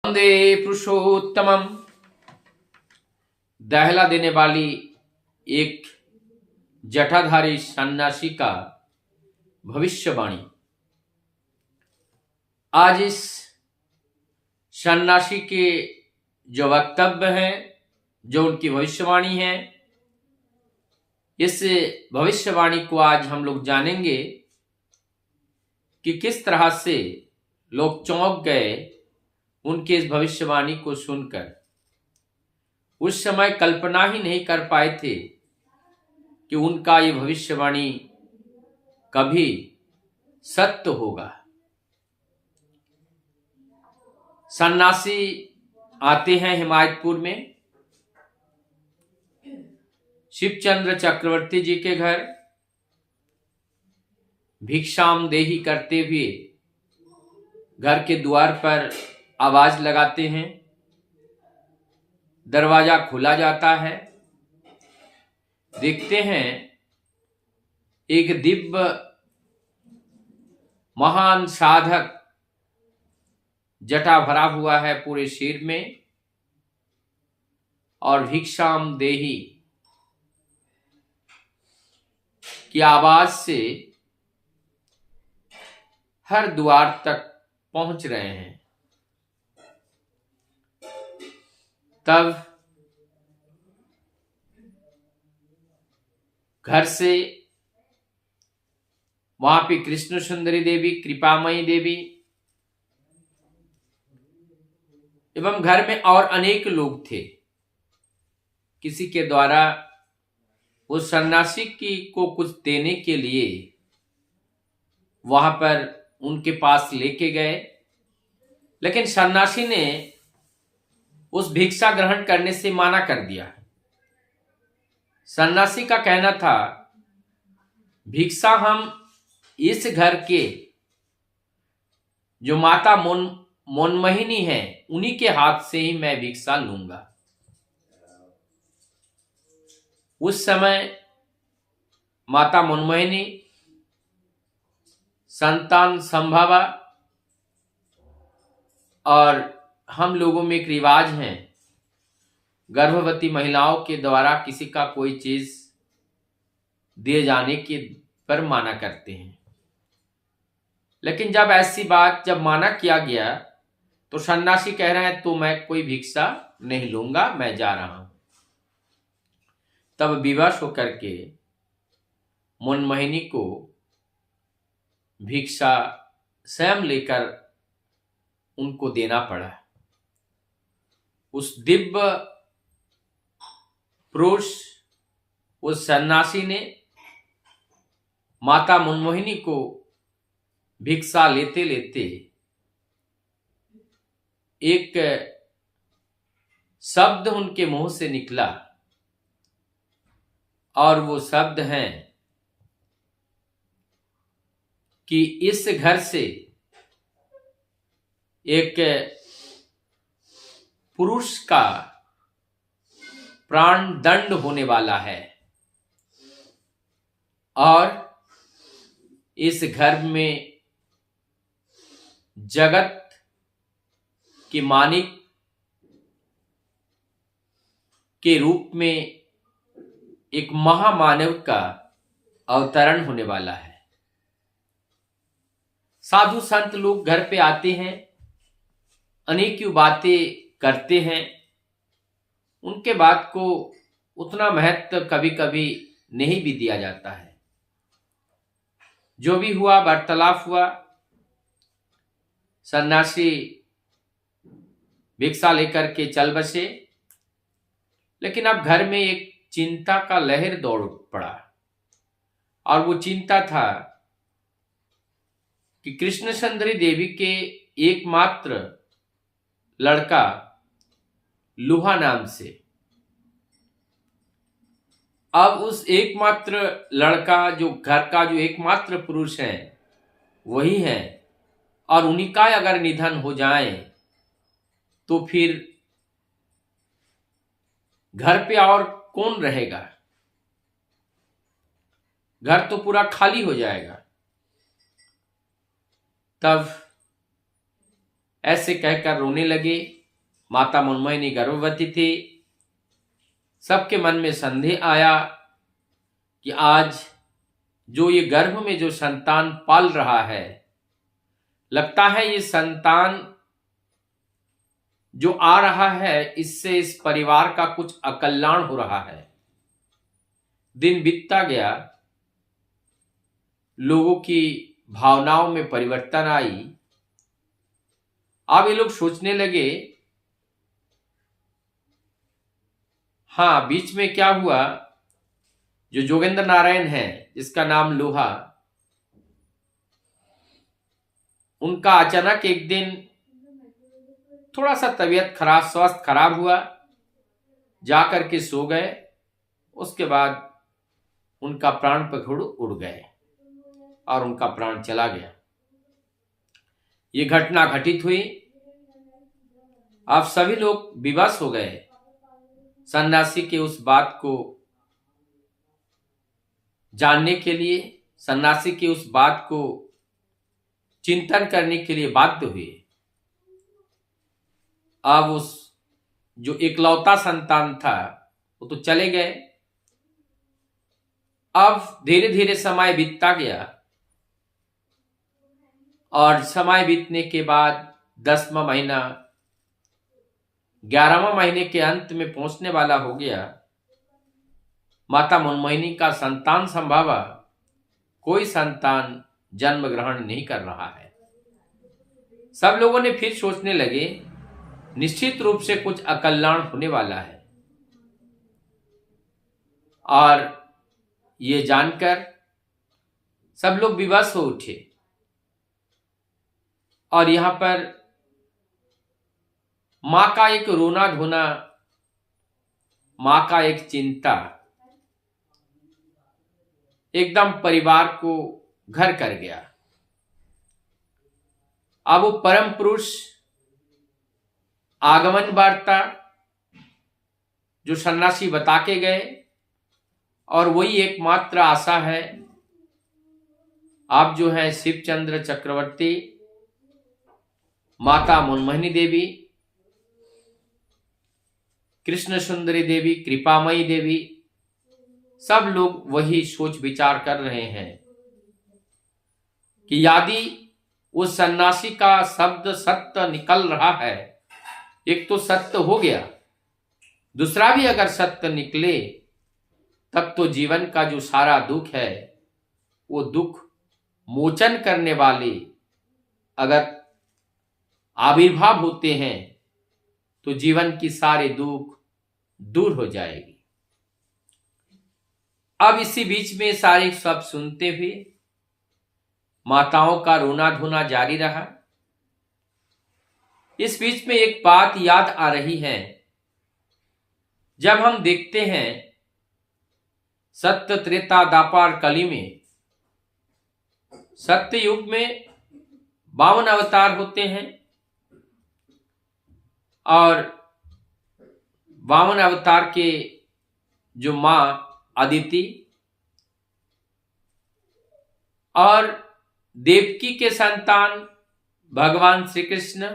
वंदे पुरुषोत्तमम। दहला देने वाली एक जटाधारी सन्यासी का भविष्यवाणी। आज इस सन्यासी के जो वक्तव्य हैं, जो उनकी भविष्यवाणी है, इस भविष्यवाणी को आज हम लोग जानेंगे कि किस तरह से लोग चौंक गए उनके इस भविष्यवाणी को सुनकर। उस समय कल्पना ही नहीं कर पाए थे कि उनका ये भविष्यवाणी कभी सत्य होगा। सन्यासी आते हैं हिमायतपुर में शिवचंद्र चक्रवर्ती जी के घर, भिक्षाम देही करते हुए घर के द्वार पर आवाज लगाते हैं। दरवाजा खुला जाता है। देखते हैं एक दिव्य महान साधक जटा भरा हुआ है पूरे शरीर में, और भिक्षाम देही की आवाज से हर द्वार तक पहुंच रहे हैं। तब घर से वहां पे कृष्ण सुंदरी देवी, कृपामयी देवी एवं घर में और अनेक लोग थे। किसी के द्वारा उस सन्यासी को कुछ देने के लिए वहां पर उनके पास लेके गए, लेकिन सन्यासी ने उस भिक्षा ग्रहण करने से माना कर दिया। सन्यासी का कहना था, भिक्षा हम इस घर के जो माता मोनमोहिनी है उन्हीं के हाथ से ही मैं भिक्षा लूंगा। उस समय माता मोनमोहिनी संतान संभवा, और हम लोगों में एक रिवाज है, गर्भवती महिलाओं के द्वारा किसी का कोई चीज दिए जाने के पर माना करते हैं। लेकिन जब ऐसी बात जब माना किया गया तो सन्यासी कह रहे हैं तो मैं कोई भिक्षा नहीं लूंगा, मैं जा रहा हूं। तब विवश होकर के मोनमोहिनी को भिक्षा स्वयं लेकर उनको देना पड़ा। उस दिव्य पुरुष, उस सन्यासी ने माता मोनमोहिनी को भिक्षा लेते लेते एक शब्द उनके मुंह से निकला, और वो शब्द है कि इस घर से एक पुरुष का प्राण दंड होने वाला है, और इस घर में जगत के मालिक के रूप में एक महामानव का अवतरण होने वाला है। साधु संत लोग घर पे आते हैं, अनेक बातें करते हैं, उनके बात को उतना महत्व कभी कभी नहीं भी दिया जाता है। जो भी हुआ वार्तालाप हुआ, सन्यासी भिक्षा लेकर के चल बसे। लेकिन अब घर में एक चिंता का लहर दौड़ पड़ा, और वो चिंता था कि कृष्ण सुंदरी देवी के एकमात्र लड़का लूहा नाम से, अब उस एकमात्र लड़का जो घर का जो एकमात्र पुरुष है वही है, और उन्हीं का अगर निधन हो जाए तो फिर घर पे और कौन रहेगा? घर तो पूरा खाली हो जाएगा। तब ऐसे कहकर रोने लगे। माता मृण्मयी गर्भवती थी। सबके मन में संदेह आया कि आज जो ये गर्भ में जो संतान पाल रहा है, लगता है ये संतान जो आ रहा है इससे इस परिवार का कुछ अकल्याण हो रहा है। दिन बीतता गया, लोगों की भावनाओं में परिवर्तन आई। अब ये लोग सोचने लगे, हाँ, बीच में क्या हुआ, जो जोगेंद्र नारायण है जिसका नाम लोहा, उनका अचानक एक दिन थोड़ा सा तबीयत खराब, स्वास्थ्य खराब हुआ, जाकर के सो गए। उसके बाद उनका प्राण पखेरु उड़ गए और उनका प्राण चला गया। ये घटना घटित हुई। अब सभी लोग विवश हो गए। सन्यासी के उस बात को जानने के लिए, सन्यासी की उस बात को चिंतन करने के लिए बाध्य हुए। अब उस जो इकलौता संतान था वो तो चले गए। अब धीरे धीरे समय बीतता गया और समय बीतने के बाद 10वां महीना 11वां महीने के अंत में पहुंचने वाला हो गया। माता मृण्मयी का संतान संभवा, कोई संतान जन्म ग्रहण नहीं कर रहा है। सब लोगों ने फिर सोचने लगे, निश्चित रूप से कुछ अकल्याण होने वाला है। और ये जानकर सब लोग विवश हो उठे। और यहां पर मां का एक रोना धोना, मां का एक चिंता एकदम परिवार को घर कर गया। अब वो परम पुरुष आगमन वार्ता जो सन्यासी बता के गए, और वही एकमात्र आशा है। आप जो है शिवचंद्र चक्रवर्ती, माता मृण्मयी देवी, कृष्ण सुंदरी देवी, कृपामयी देवी, सब लोग वही सोच विचार कर रहे हैं कि यदि उस सन्यासी का शब्द सत्य निकल रहा है, एक तो सत्य हो गया, दूसरा भी अगर सत्य निकले, तब तो जीवन का जो सारा दुख है वो दुख मोचन करने वाले अगर आविर्भाव होते हैं तो जीवन की सारे दुख दूर हो जाएगी। अब इसी बीच में सारे सब सुनते हुए माताओं का रोना धोना जारी रहा। इस बीच में एक बात याद आ रही है। जब हम देखते हैं सत्य त्रेता दापार कली में, सत्य युग में 52 अवतार होते हैं और 52 अवतार के जो मां अदिति और देवकी के संतान भगवान श्री कृष्ण,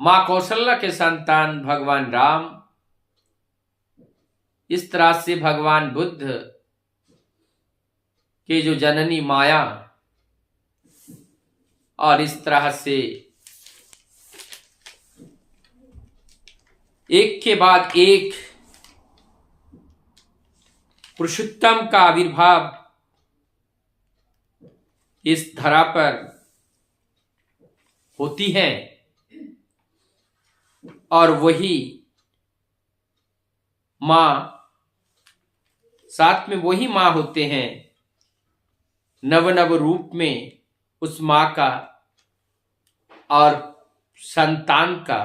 मां कौशल्या के संतान भगवान राम, इस तरह से भगवान बुद्ध के जो जननी माया, और इस तरह से एक के बाद एक पुरुषोत्तम का आविर्भाव इस धरा पर होती है। और वही मां, साथ में वही मां होते हैं, नव नव रूप में उस मां का और संतान का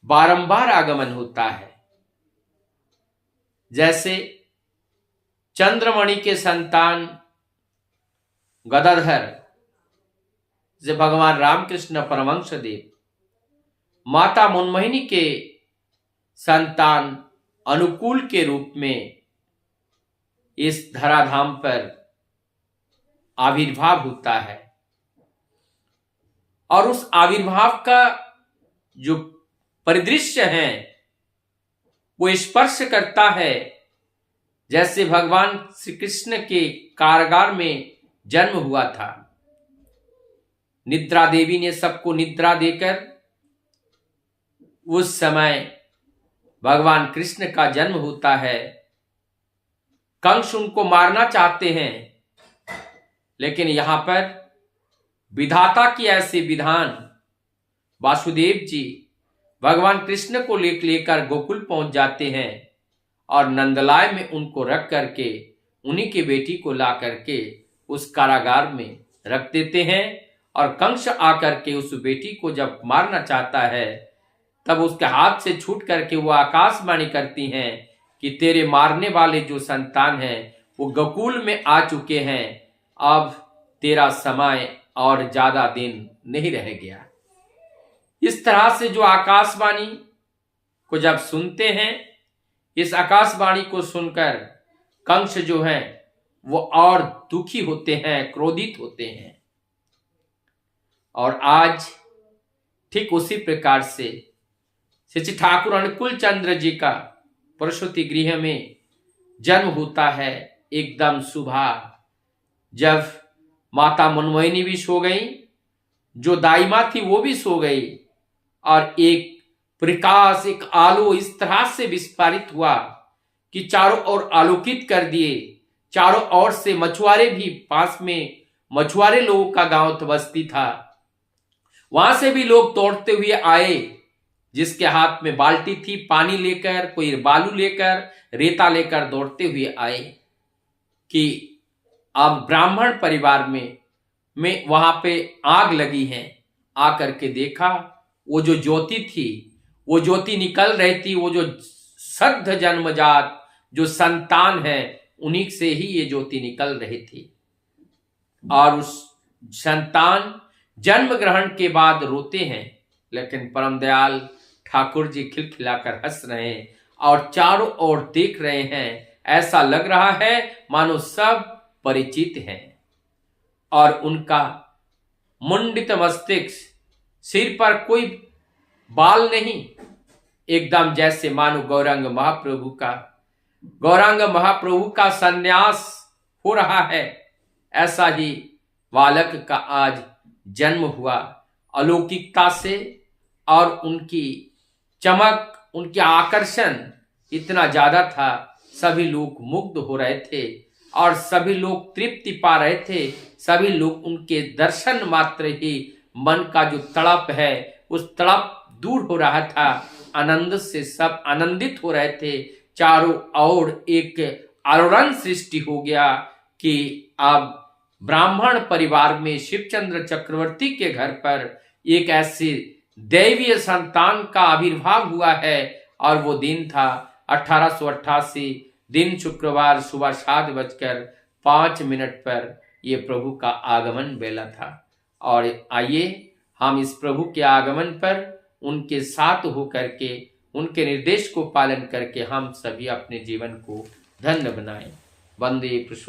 बारंबार आगमन होता है। जैसे चंद्रमणि के संतान गदाधर, जैसे भगवान रामकृष्ण परमहंस देव, माता मृण्मयी के संतान अनुकूल के रूप में इस धराधाम पर आविर्भाव होता है। और उस आविर्भाव का जो परिदृश्य है वो स्पर्श करता है जैसे भगवान श्री कृष्ण के कारागार में जन्म हुआ था। निद्रा देवी ने सबको निद्रा देकर उस समय भगवान कृष्ण का जन्म होता है। कंस उनको मारना चाहते हैं, लेकिन यहां पर विधाता की ऐसे विधान, वासुदेव जी भगवान कृष्ण को लेकर गोकुल पहुंच जाते हैं और नंदलाय में उनको रख करके उन्हीं की बेटी को ला करके उस कारागार में रख देते हैं। और कंस आकर के उस बेटी को जब मारना चाहता है तब उसके हाथ से छूट करके वो आकाशवाणी करती हैं कि तेरे मारने वाले जो संतान हैं वो गोकुल में आ चुके हैं, अब तेरा समय और ज्यादा दिन नहीं रह गया। इस तरह से जो आकाशवाणी को जब सुनते हैं, इस आकाशवाणी को सुनकर कंस जो है वो और दुखी होते हैं, क्रोधित होते हैं। और आज ठीक उसी प्रकार से श्री ठाकुर अनुकूल चंद्र जी का प्रसूति गृह में जन्म होता है। एकदम सुबह जब माता मनमोहिनी भी सो गई, जो दाई माँ थी वो भी सो गई, और एक प्रकाश, एक आलो इस तरह से विस्फारित हुआ कि चारों ओर आलोकित कर दिए। चारों ओर से मछुआरे भी, पास में मछुआरे लोगों का गांव बस्ती था, वहां से भी लोग दौड़ते हुए आए, जिसके हाथ में बाल्टी थी, पानी लेकर, कोई बालू लेकर, रेता लेकर दौड़ते हुए आए कि अब ब्राह्मण परिवार में वहां पे आग लगी है। आकर के देखा वो जो ज्योति थी, वो ज्योति निकल रही थी, वो जो सद्ध जन्मजात जो संतान है उन्हीं से ही ये ज्योति निकल रही थी। और उस संतान जन्म ग्रहण के बाद रोते हैं, लेकिन परम दयाल ठाकुर जी खिलखिलाकर हंस रहे हैं और चारों ओर देख रहे हैं। ऐसा लग रहा है मानो सब परिचित हैं। और उनका मुंडित मस्तिष्क, सिर पर कोई बाल नहीं, एकदम जैसे मानो गौरांग महाप्रभु का संन्यास हो रहा है। ऐसा ही बालक का आज जन्म हुआ। अलौकिकता से और उनकी चमक, उनके आकर्षण इतना ज्यादा था, सभी लोग मुग्ध हो रहे थे और सभी लोग तृप्ति पा रहे थे। सभी लोग उनके दर्शन मात्र ही मन का जो तड़प है उस तड़प दूर हो रहा था। आनंद से सब आनंदित हो रहे थे। चारों ओर एक आलोड़न सृष्टि हो गया कि अब ब्राह्मण परिवार में शिवचंद्र चक्रवर्ती के घर पर एक ऐसी दैवीय संतान का आविर्भाव हुआ है। और वो दिन था 1888 दिन शुक्रवार सुबह 7:05 पर ये प्रभु का आगमन बेला था। और आइए हम इस प्रभु के आगमन पर उनके साथ होकर के, उनके निर्देश को पालन करके हम सभी अपने जीवन को धन्य बनाएं। वंदे